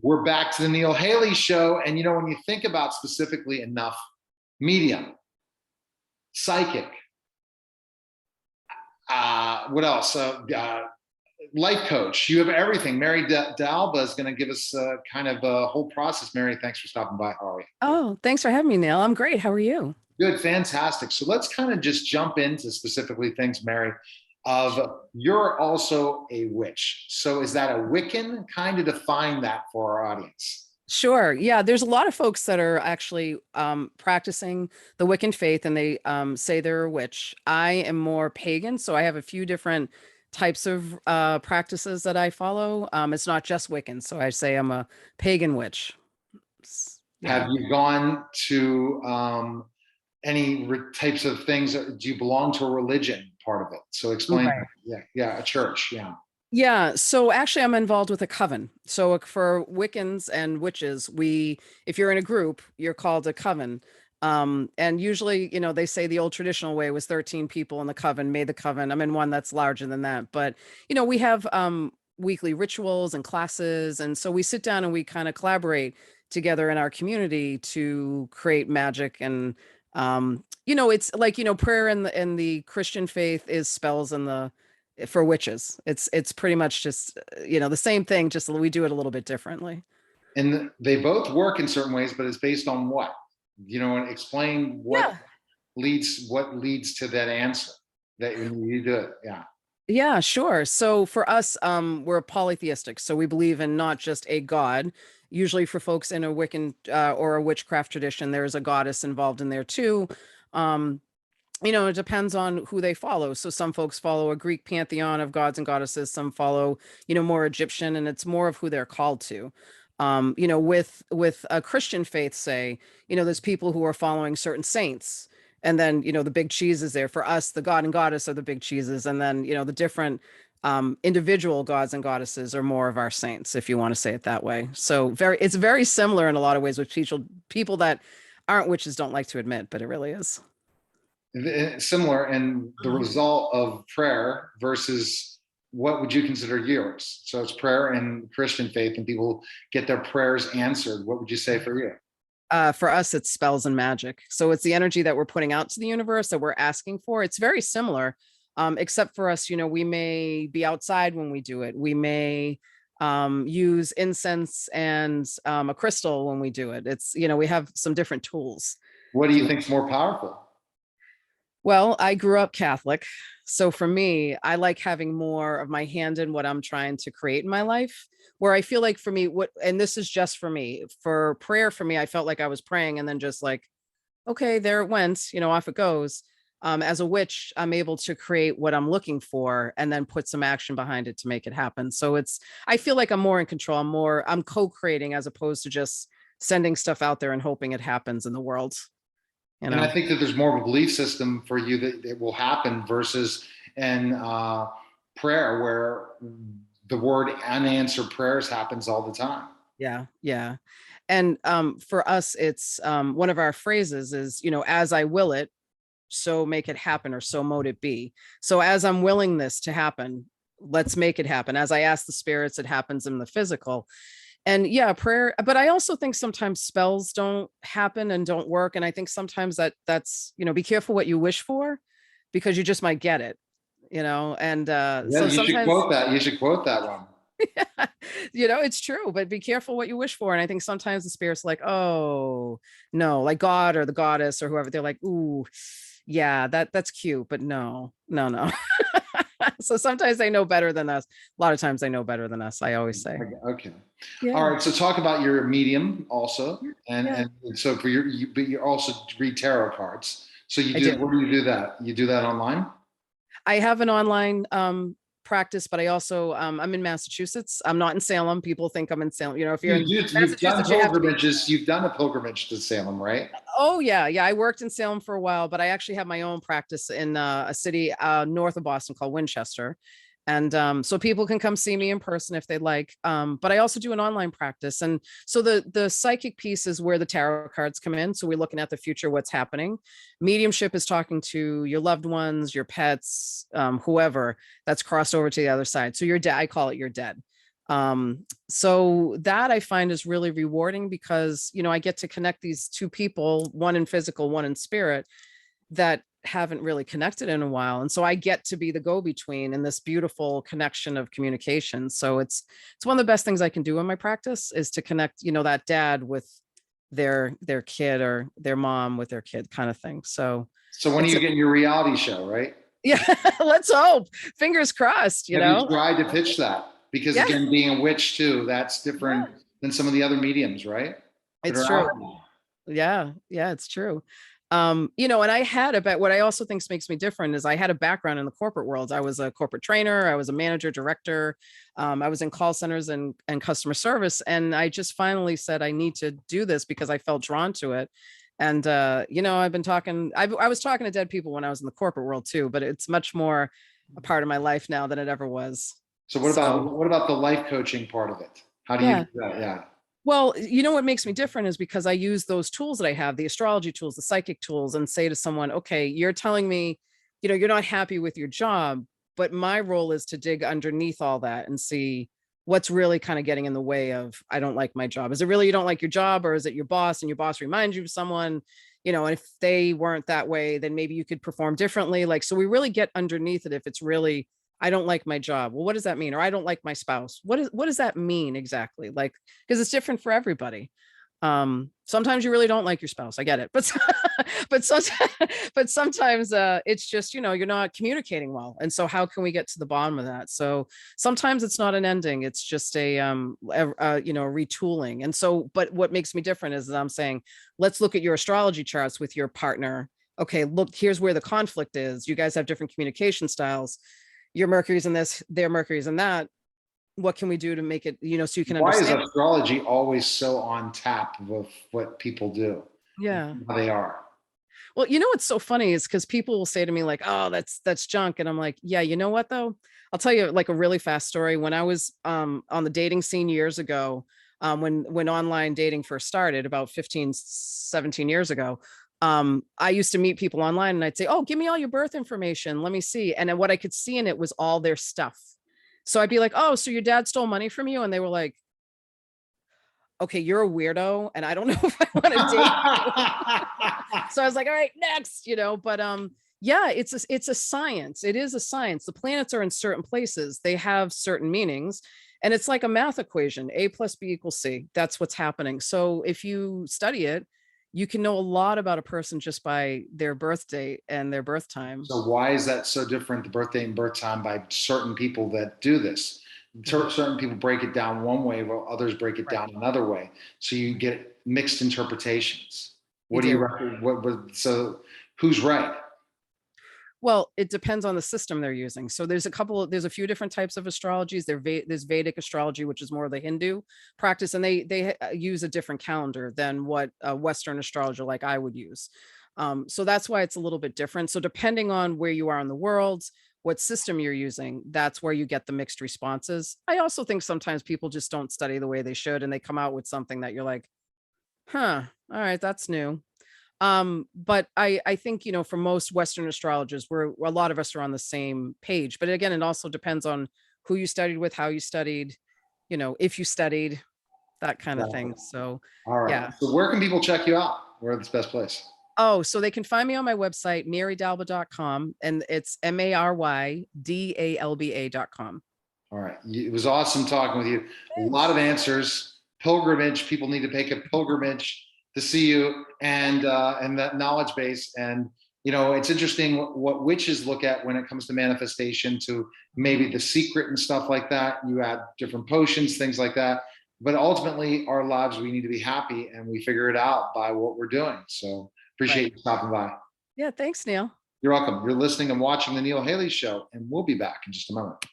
We're back to the Neil Haley Show. And when you think about specifically enough, medium, psychic, what else? Life coach, you have everything. Mary D'Alba is going to give us kind of a whole process. Mary, thanks for stopping by. How are you? Oh, thanks for having me, Neil. I'm great. How are you? Good, fantastic. So let's kind of just jump into specifically things, Mary, of you're also a witch. So is that a Wiccan? Kind of define that for our audience. Sure. Yeah, there's a lot of folks that are actually practicing the Wiccan faith, and they say they're a witch. I am more pagan, so I have a few different types of practices that I follow. It's not just Wiccan, so I say I'm a pagan witch. Yeah. Have you gone to any types of things? Do you belong to a religion part of it? So explain. Right. Yeah, a church. Yeah. Yeah, so actually I'm involved with a coven. So for Wiccans and witches, if you're in a group, you're called a coven. And usually, they say the old traditional way was 13 people in the coven made the coven. I'm in one that's larger than that. But, we have weekly rituals and classes. And so we sit down and we kind of collaborate together in our community to create magic. And, it's like, prayer in the Christian faith is spells for witches. It's pretty much just, the same thing, just we do it a little bit differently. And they both work in certain ways, but it's based on what? And explain what leads to that answer that you do it. Yeah. Yeah, sure. So for us, we're polytheistic. So we believe in not just a god. Usually for folks in a Wiccan or a witchcraft tradition, there's a goddess involved in there too. It depends on who they follow. So some folks follow a Greek pantheon of gods and goddesses. Some follow, more Egyptian, and it's more of who they're called to. With a Christian faith, say, there's people who are following certain saints. And then, the big cheese is there. For us, the god and goddess are the big cheeses. And then, the different individual gods and goddesses are more of our saints, if you want to say it that way. So it's very similar in a lot of ways, which people that aren't witches don't like to admit, but it really is. Similar in the result of prayer versus what would you consider yours? So it's prayer and Christian faith, and people get their prayers answered. What would you say for you? For us, it's spells and magic. So it's the energy that we're putting out to the universe that we're asking for. It's very similar, except for us, we may be outside when we do it. We may use incense and a crystal when we do it. It's, we have some different tools. What do you think is more powerful? Well, I grew up Catholic. So for me, I like having more of my hand in what I'm trying to create in my life, where I feel like for me, and this is just for me, for prayer, for me, I felt like I was praying and then just like, okay, there it went, off it goes. As a witch, I'm able to create what I'm looking for and then put some action behind it to make it happen. So I feel like I'm more in control. I'm co-creating as opposed to just sending stuff out there and hoping it happens in the world. And I think that there's more of a belief system for you that it will happen versus in prayer, where the word unanswered prayers happens all the time. Yeah, yeah. And for us, it's one of our phrases is, as I will it, so make it happen, or so mote it be. So as I'm willing this to happen, let's make it happen. As I ask the spirits, it happens in the physical. And yeah, prayer, but I also think sometimes spells don't happen and don't work. And I think sometimes that's, be careful what you wish for, because you just might get it, and so you should quote that. You should quote that one. Yeah, it's true, but be careful what you wish for. And I think sometimes the spirit's like, oh, no, like God or the goddess or whoever, they're like, ooh, yeah, that's cute, but no. So sometimes they know better than us. A lot of times they know better than us, I always say. Okay. Yeah. All right. So talk about your medium also. And so but you also read tarot cards. So where do you do that? You do that online? I have an online practice, but I also I'm in Massachusetts. I'm not in Salem. People think I'm in Salem. If you're in Massachusetts, you've done a pilgrimage to Salem, right? Oh yeah. I worked in Salem for a while, but I actually have my own practice in a city north of Boston called Winchester. And so people can come see me in person if they'd like. But I also do an online practice. And so the psychic piece is where the tarot cards come in. So we're looking at the future, what's happening. Mediumship is talking to your loved ones, your pets, whoever that's crossed over to the other side. So you're dead. I call it you're dead. So that I find is really rewarding because, I get to connect these two people, one in physical, one in spirit, that haven't really connected in a while. And so I get to be the go-between in this beautiful connection of communication. So it's one of the best things I can do in my practice is to connect, that dad with their kid or their mom with their kid kind of thing. So So when are you getting your reality show, right? yeah, let's hope. Fingers crossed, Have you tried to pitch that? Because Yeah, again, being a witch too, that's different yeah, than some of the other mediums, right? That it's are out true. Yeah, yeah, it's true. And I had about what I also think makes me different is I had a background in the corporate world. I was a corporate trainer, I was a manager, director, I was in call centers and customer service. And I just finally said I need to do this because I felt drawn to it. And I've been talking, I was talking to dead people when I was in the corporate world too, but it's much more a part of my life now than it ever was. So So what about the life coaching part of it? How do you yeah. do that? Yeah. Well, what makes me different is because I use those tools that I have, the astrology tools, the psychic tools, and say to someone, okay, you're telling me, you're not happy with your job, but my role is to dig underneath all that and see what's really kind of getting in the way of, I don't like my job. Is it really you don't like your job, or is it your boss and your boss reminds you of someone? And if they weren't that way, then maybe you could perform differently. Like, so we really get underneath it if it's really, I don't like my job. Well, what does that mean? Or I don't like my spouse. What does that mean exactly? Like, because it's different for everybody. Sometimes you really don't like your spouse. I get it. But but sometimes it's just, you're not communicating well. And so how can we get to the bottom of that? So sometimes it's not an ending. It's just a retooling. And so, but what makes me different is that I'm saying, let's look at your astrology charts with your partner. Okay, look, here's where the conflict is. You guys have different communication styles. Your Mercury's in this, their Mercury's in that. What can we do to make it, so you can Why is understand? astrology always so on tap of what people do? Yeah. How they are. Well, what's so funny is because people will say to me like, "Oh, that's junk," and I'm like, "Yeah, you know what though? I'll tell you like a really fast story. When I was on the dating scene years ago, when online dating first started about 15, 17 years ago, I used to meet people online and I'd say, "Oh, give me all your birth information. Let me see." And then what I could see in it was all their stuff. So I'd be like, "Oh, so your dad stole money from you?" And they were like, "Okay, you're a weirdo, and I don't know if I want to date you." So I was like, all right, next, but yeah, it's a science. It is a science. The planets are in certain places. They have certain meanings. And it's like a math equation, A plus B equals C. That's what's happening. So if you study it, you can know a lot about a person just by their birth date and their birth time. So why is that so different, the birth date and birth time, by certain people that do this? Mhm. Certain people break it down one way, while others break it Right. down another way. So you get mixed interpretations. You What do you do. reckon? So who's right? Well, it depends on the system they're using. So there's a few different types of astrologies. There's Vedic astrology, which is more of the Hindu practice, and they use a different calendar than what a Western astrologer like I would use. So that's why it's a little bit different. So depending on where you are in the world, what system you're using, that's where you get the mixed responses. I also think sometimes people just don't study the way they should, and they come out with something that you're like, huh, all right, that's new. But I think, for most Western astrologers, a lot of us are on the same page. But again, it also depends on who you studied with, how you studied, if you studied, that kind of Exactly. thing. So All right. yeah. So where can people check you out? Where's the best place? Oh, so they can find me on my website, marydalba.com, and it's marydalba.com. All right. It was awesome talking with you. A lot of Thanks. answers. Pilgrimage. People need to make a pilgrimage to see you and that knowledge base. And it's interesting what witches look at when it comes to manifestation, to maybe the secret and stuff like that. You add different potions, things like that. But ultimately, our lives, we need to be happy, and we figure it out by what we're doing. So Right. appreciate you stopping by. Yeah. Thanks, Neil. You're welcome. You're listening and watching the Neil Haley Show, and we'll be back in just a moment.